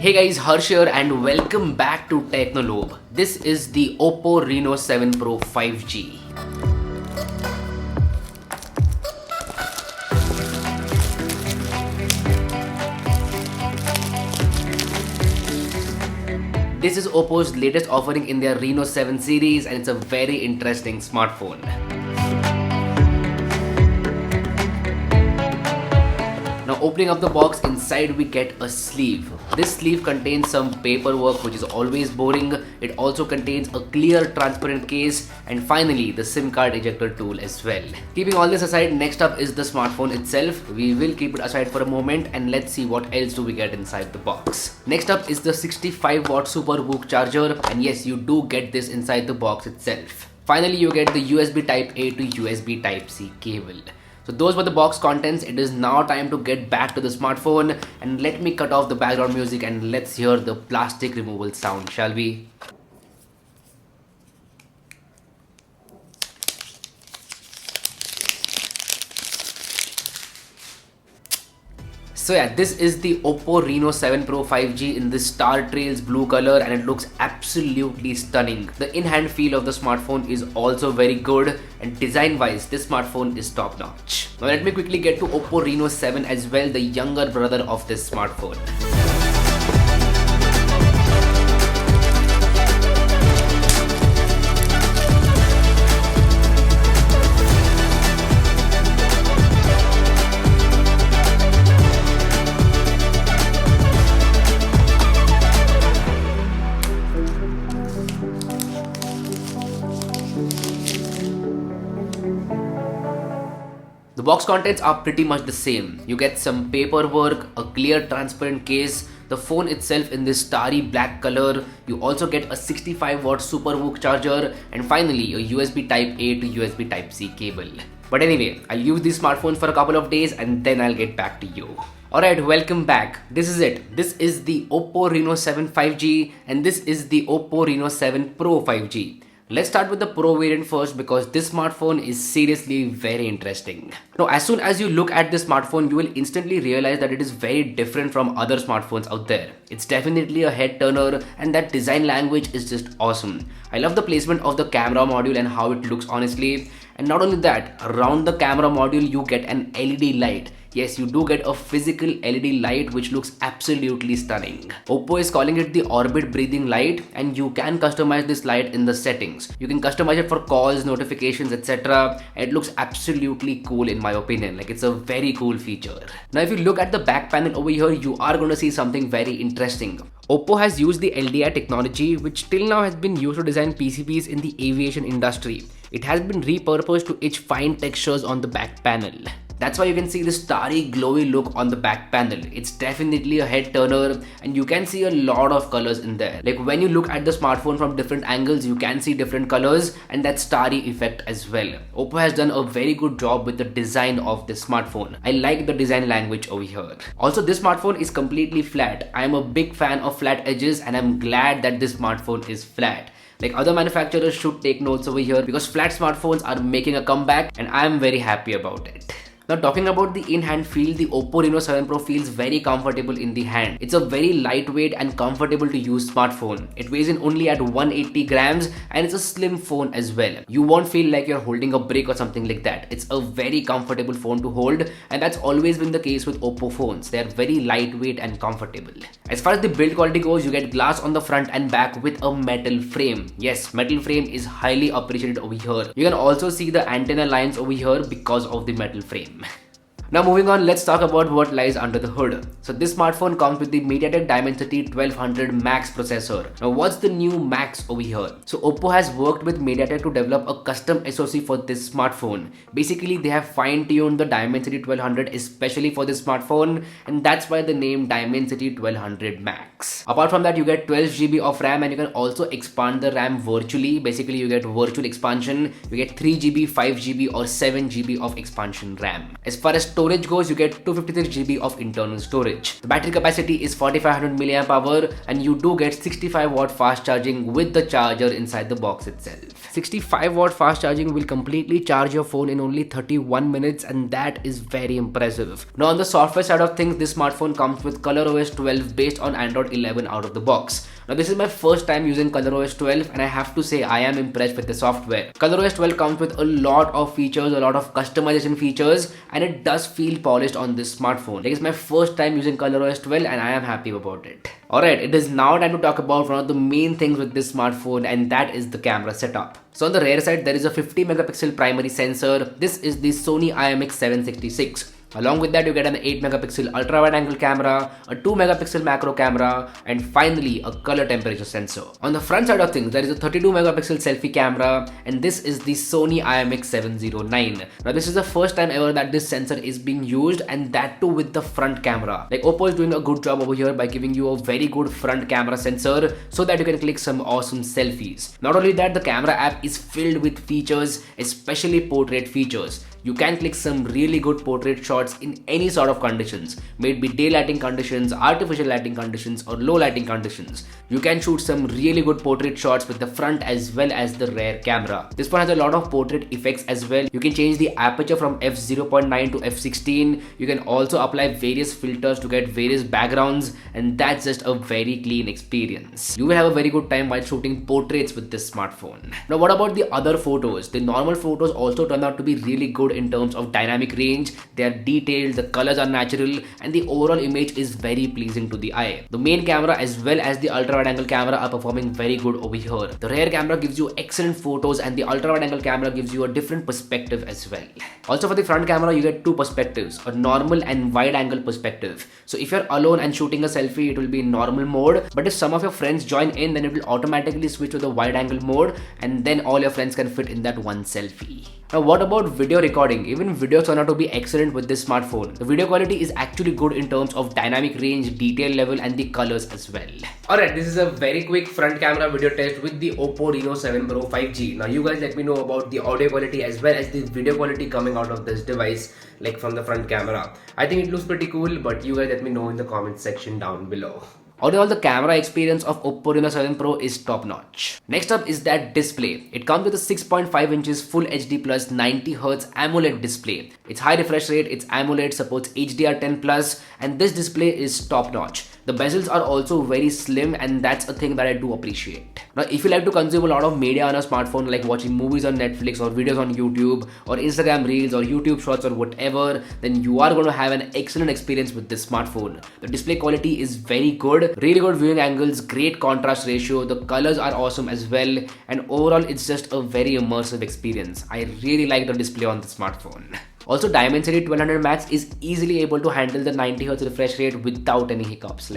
Hey guys, Harsh here and welcome back to Technolobe. This is the OPPO Reno7 Pro 5G. This is OPPO's latest offering in their Reno 7 series and it's a very interesting smartphone. Now opening up the box, inside we get a sleeve. This sleeve contains some paperwork which is always boring. It also contains a clear transparent case and finally the SIM card ejector tool as well. Keeping all this aside, next up is the smartphone itself. We will keep it aside for a moment and let's see what else do we get inside the box. Next up is the 65 watt SuperVOOC charger, and yes, you do get this inside the box itself. Finally, you get the USB Type A to USB Type C cable. So those were the box contents. It is now time to get back to the smartphone and let me cut off the background music and let's hear the plastic removal sound, shall we? So yeah, this is the OPPO Reno7 Pro 5G in this Star Trails blue color and it looks absolutely stunning. The in-hand feel of the smartphone is also very good and design-wise, this smartphone is top-notch. Now let me quickly get to OPPO Reno7 as well, the younger brother of this smartphone. The box contents are pretty much the same. You get some paperwork, a clear transparent case, the phone itself in this starry black color. You also get a 65 watt SuperVOOC charger and finally a USB Type A to USB Type C cable. But anyway, I'll use these smartphones for a couple of days and then I'll get back to you. Alright, welcome back. This is it. This is the OPPO Reno7 5G and this is the OPPO Reno7 Pro 5G. Let's start with the Pro variant first because this smartphone is seriously very interesting. Now, as soon as you look at this smartphone, you will instantly realize that it is very different from other smartphones out there. It's definitely a head turner and that design language is just awesome. I love the placement of the camera module and how it looks honestly. And not only that, around the camera module you get an LED light. Yes, you do get a physical LED light which looks absolutely stunning. OPPO is calling it the orbit breathing light and you can customize this light in the settings. You can customize it for calls, notifications, etc. And it looks absolutely cool in my opinion. Like, it's a very cool feature. Now if you look at the back panel over here, you are going to see something very interesting. OPPO has used the LDI technology which till now has been used to design PCBs in the aviation industry. It has been repurposed to etch fine textures on the back panel. That's why you can see the starry glowy look on the back panel. It's definitely a head turner and you can see a lot of colors in there. Like when you look at the smartphone from different angles, you can see different colors and that starry effect as well. OPPO has done a very good job with the design of this smartphone. I like the design language over here. Also, this smartphone is completely flat. I am a big fan of flat edges and I'm glad that this smartphone is flat. Like, other manufacturers should take notes over here because flat smartphones are making a comeback and I am very happy about it. Now talking about the in-hand feel, the OPPO Reno7 Pro feels very comfortable in the hand. It's a very lightweight and comfortable to use smartphone. It weighs in only at 180 grams and it's a slim phone as well. You won't feel like you're holding a brick or something like that. It's a very comfortable phone to hold and that's always been the case with OPPO phones. They're very lightweight and comfortable. As far as the build quality goes, you get glass on the front and back with a metal frame. Yes, metal frame is highly appreciated over here. You can also see the antenna lines over here because of the metal frame. Now moving on, let's talk about what lies under the hood. So this smartphone comes with the MediaTek Dimensity 1200 Max processor. Now what's the new Max over here? So OPPO has worked with MediaTek to develop a custom SoC for this smartphone. Basically, they have fine-tuned the Dimensity 1200 especially for this smartphone and that's why the name Dimensity 1200 Max. Apart from that, you get 12 GB of RAM and you can also expand the RAM virtually. Basically, you get virtual expansion. You get 3 GB, 5 GB or 7 GB of expansion RAM. As far as storage goes, you get 256 GB of internal storage. The battery capacity is 4500 mAh and you do get 65 watt fast charging with the charger inside the box itself. 65 watt fast charging will completely charge your phone in only 31 minutes, and that is very impressive. Now on the software side of things, this smartphone comes with ColorOS 12 based on Android 11 out of the box. Now this is my first time using ColorOS 12 and I have to say I am impressed with the software. ColorOS 12 comes with a lot of features, a lot of customization features, and it does feel polished on this smartphone. Like, it's my first time using ColorOS 12 and I am happy about it. Alright, it is now time to talk about one of the main things with this smartphone, and that is the camera setup. So on the rear side, there is a 50 megapixel primary sensor. This is the Sony IMX766. Along with that, you get an 8 megapixel ultra wide angle camera, a 2 megapixel macro camera, and finally a color temperature sensor. On the front side of things, there is a 32 megapixel selfie camera, and this is the Sony IMX709. Now this is the first time ever that this sensor is being used, and that too with the front camera. Like, OPPO is doing a good job over here by giving you a very good front camera sensor so that you can click some awesome selfies. Not only that, the camera app is filled with features, especially portrait features. You can click some really good portrait shots in any sort of conditions, may it be day lighting conditions, artificial lighting conditions, or low lighting conditions. You can shoot some really good portrait shots with the front as well as the rear camera. This one has a lot of portrait effects as well. You can change the aperture from f0.9 to f16. You can also apply various filters to get various backgrounds, and that's just a very clean experience. You will have a very good time while shooting portraits with this smartphone. Now what about the other photos? The normal photos also turn out to be really good in terms of dynamic range. They are detailed, the colors are natural, and the overall image is very pleasing to the eye. The main camera as well as the ultra wide angle camera are performing very good over here. The rear camera gives you excellent photos, and the ultra wide angle camera gives you a different perspective as well. Also for the front camera, you get two perspectives, a normal and wide angle perspective. So if you're alone and shooting a selfie, it will be in normal mode, but if some of your friends join in, then it will automatically switch to the wide angle mode, and then all your friends can fit in that one selfie. Now what about video recording? Even videos turn out to be excellent with this smartphone. The video quality is actually good in terms of dynamic range, detail level, and the colors as well. Alright, this is a very quick front camera video test with the OPPO Reno7 Pro 5G. Now you guys let me know about the audio quality as well as the video quality coming out of this device, like from the front camera. I think it looks pretty cool, but you guys let me know in the comment section down below. Overall, the camera experience of OPPO Reno7 Pro is top notch. Next up is that display. It comes with a 6.5 inches Full HD Plus 90Hz AMOLED display. It's high refresh rate, it's AMOLED, supports HDR10+, and this display is top notch. The bezels are also very slim, and that's a thing that I do appreciate. Now, if you like to consume a lot of media on a smartphone, like watching movies on Netflix or videos on YouTube or Instagram Reels or YouTube Shorts or whatever, then you are going to have an excellent experience with this smartphone. The display quality is very good, really good viewing angles, great contrast ratio, the colors are awesome as well, and overall it's just a very immersive experience. I really like the display on the smartphone. Also, Dimensity 1200 Max is easily able to handle the 90Hz refresh rate without any hiccups,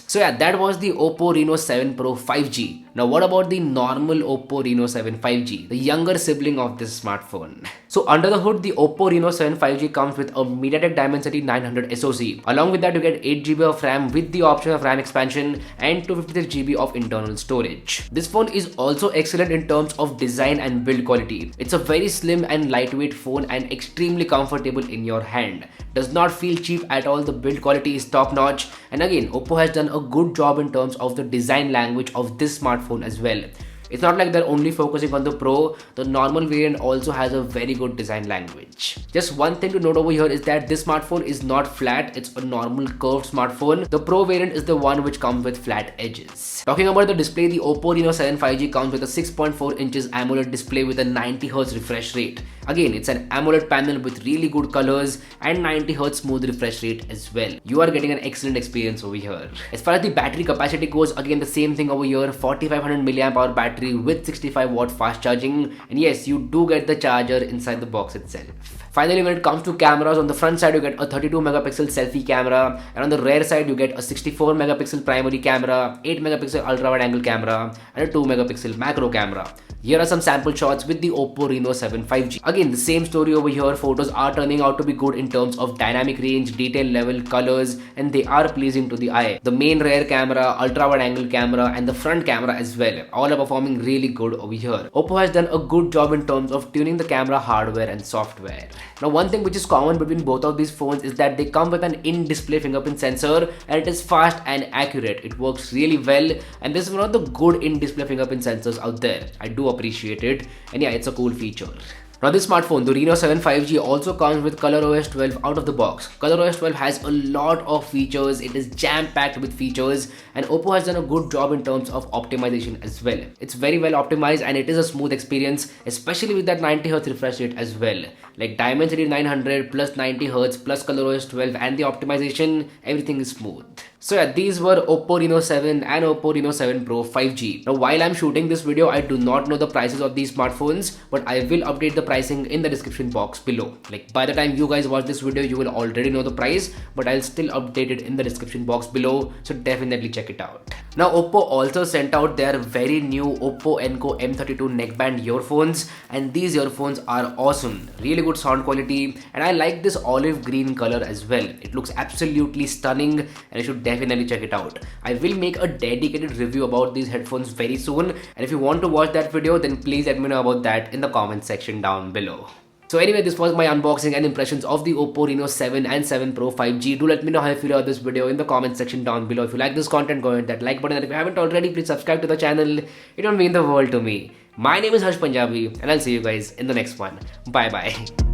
So yeah, that was the OPPO Reno7 Pro 5G. Now what about the normal OPPO Reno7 5G, the younger sibling of this smartphone? So under the hood, the OPPO Reno7 5G comes with a MediaTek Dimensity 900 SoC. Along with that, you get 8GB of RAM with the option of RAM expansion and 256GB of internal storage. This phone is also excellent in terms of design and build quality. It's a very slim and lightweight phone and extremely comfortable in your hand. Does not feel cheap at all. The build quality is top notch, and again, OPPO has done a good job in terms of the design language of this smartphone as well. It's not like they're only focusing on the Pro. The normal variant also has a very good design language. Just one thing to note over here is that this smartphone is not flat, it's a normal curved smartphone. The Pro variant is the one which comes with flat edges. Talking about the display, the OPPO Reno7 5G comes with a 6.4 inches AMOLED display with a 90Hz refresh rate. Again, it's an AMOLED panel with really good colors and 90Hz smooth refresh rate as well. You are getting an excellent experience over here. As far as the battery capacity goes, again the same thing over here, 4500 mAh battery with 65 watt fast charging, and yes, you do get the charger inside the box itself. Finally, when it comes to cameras, on the front side you get a 32 megapixel selfie camera, and on the rear side you get a 64 megapixel primary camera, 8 megapixel ultra wide angle camera, and a 2 megapixel macro camera. Here are some sample shots with the OPPO Reno7 5G. Again, the same story over here. Photos are turning out to be good in terms of dynamic range, detail level, colors, and they are pleasing to the eye. The main rear camera, ultra wide angle camera, and the front camera as well, all are performing performing really good over here. OPPO has done a good job in terms of tuning the camera hardware and software. Now one thing which is common between both of these phones is that they come with an in-display fingerprint sensor, and it is fast and accurate. It works really well, and this is one of the good in-display fingerprint sensors out there. I do appreciate it, and yeah, it's a cool feature. Now this smartphone, the Reno7 5G, also comes with ColorOS 12 out of the box. ColorOS 12 has a lot of features, it is jam-packed with features, and OPPO has done a good job in terms of optimization as well. It's very well optimized and it is a smooth experience, especially with that 90Hz refresh rate as well. Like Dimensity 900 plus 90Hz plus ColorOS 12 and the optimization, everything is smooth. So yeah, these were OPPO Reno7 and OPPO Reno7 Pro 5G. Now while I'm shooting this video, I do not know the prices of these smartphones, but I will update the pricing in the description box below. Like by the time you guys watch this video, you will already know the price, but I'll still update it in the description box below, so definitely check it out. Now OPPO also sent out their very new OPPO Enco M32 neckband earphones, and these earphones are awesome. Really good sound quality, and I like this olive green color as well. It looks absolutely stunning, and you should definitely check it out. I will make a dedicated review about these headphones very soon, and if you want to watch that video, then please let me know about that in the comment section down below. So anyway, this was my unboxing and impressions of the OPPO Reno7 and 7 Pro 5G. Do let me know how you feel about this video in the comment section down below. If you like this content, go hit that like button, and if you haven't already, please subscribe to the channel. It would mean the world to me. My name is Harsh Punjabi, and I'll see you guys in the next one. Bye bye.